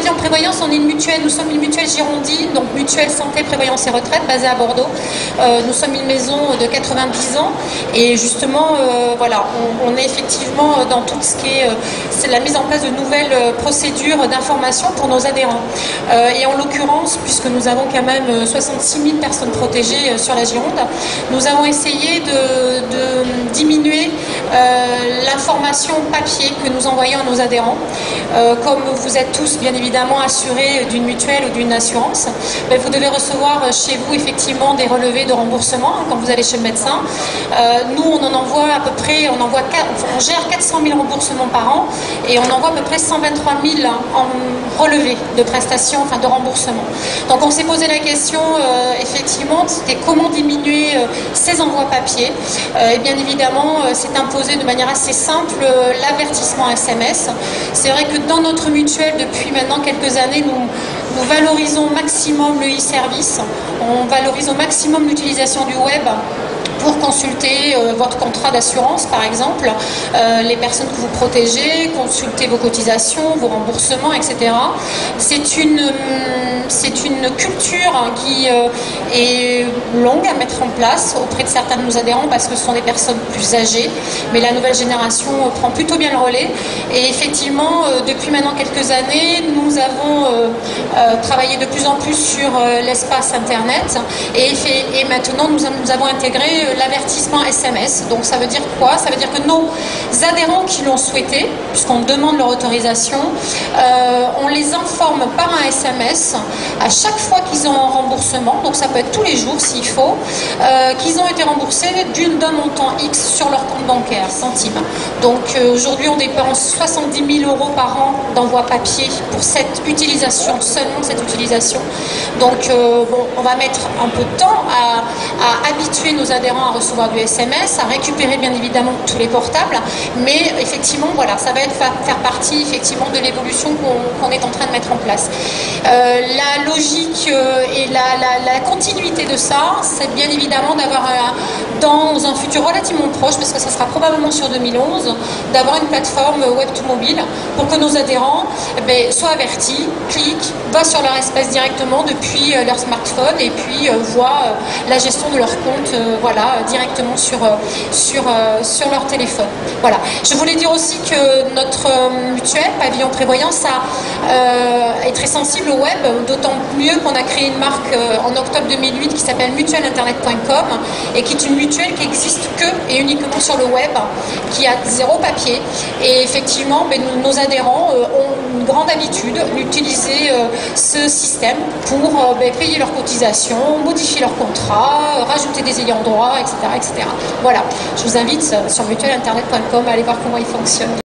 Pavillon Prévoyance, on est une mutuelle, nous sommes une mutuelle girondine, donc mutuelle santé, prévoyance et retraite, basée à Bordeaux. Nous sommes une maison de 90 ans et justement, voilà, on est effectivement dans tout ce qui est, c'est la mise en place de nouvelles procédures d'information pour nos adhérents. Et en l'occurrence, puisque nous avons quand même 66 000 personnes protégées sur la Gironde, nous avons essayé de diminuer l'information papier que nous envoyons à nos adhérents. Comme vous êtes tous bien évidemment assurés d'une mutuelle ou d'une assurance, vous devez recevoir chez vous effectivement des relevés de remboursement quand vous allez chez le médecin. Nous on en envoie à peu près, on gère 400 000 remboursements par an et on envoie à peu près 123 000 en relevés de prestations, enfin de remboursement. Donc on s'est posé la question effectivement, c'était comment diminuer ces envois papier. Et bien évidemment c'est imposé de manière assez simple l'avertissement SMS. C'est vrai que dans notre mutuelle depuis maintenant quelques années nous valorisons au maximum le e-service, on valorise au maximum l'utilisation du web pour consulter votre contrat d'assurance par exemple, les personnes que vous protégez, consulter vos cotisations, vos remboursements, etc. C'est une culture qui est longue à mettre en place auprès de certains de nos adhérents parce que ce sont des personnes plus âgées, mais la nouvelle génération prend plutôt bien le relais et effectivement depuis maintenant quelques années nous avons travaillé de plus en plus sur l'espace internet et maintenant nous avons intégré l'avertissement SMS. Donc ça veut dire quoi? Ça veut dire que nos adhérents qui l'ont souhaité, puisqu'on demande leur autorisation, on les informe par un SMS à chaque fois qu'ils ont un remboursement, donc ça peut être tous les jours s'il faut, qu'ils ont été remboursés d'un montant X sur leur compte bancaire, centimes. Donc aujourd'hui on dépense 70 000 € par an d'envoi papier pour cette utilisation, seulement cette utilisation. Donc bon, on va mettre un peu de temps à habituer nos adhérents à recevoir du SMS, à récupérer bien évidemment tous les portables, mais effectivement voilà, ça va faire partie effectivement de l'évolution qu'on est en train de mettre en place. La logique et la continuité de ça, c'est bien évidemment d'avoir dans un futur relativement proche, parce que ça sera probablement sur 2011, d'avoir une plateforme web to mobile pour que nos adhérents soient avertis, cliquent, voient sur leur espace directement depuis leur smartphone et puis voient la gestion de leur compte voilà, directement sur leur téléphone. Voilà. Je voulais dire aussi que notre mutuelle, Pavillon Prévoyance, est très sensible au web, d'autant mieux qu'on a créé une marque en octobre 2008 qui s'appelle mutuelleinternet.com et qui est une mutuelle qui existe que et uniquement sur le web, qui a zéro papier. Et effectivement, nos adhérents ont une grande habitude d'utiliser ce système pour payer leurs cotisations, modifier leur contrat, rajouter des ayants droit, etc., etc. Voilà, je vous invite sur mutuelleinternet.com à aller voir comment il fonctionne.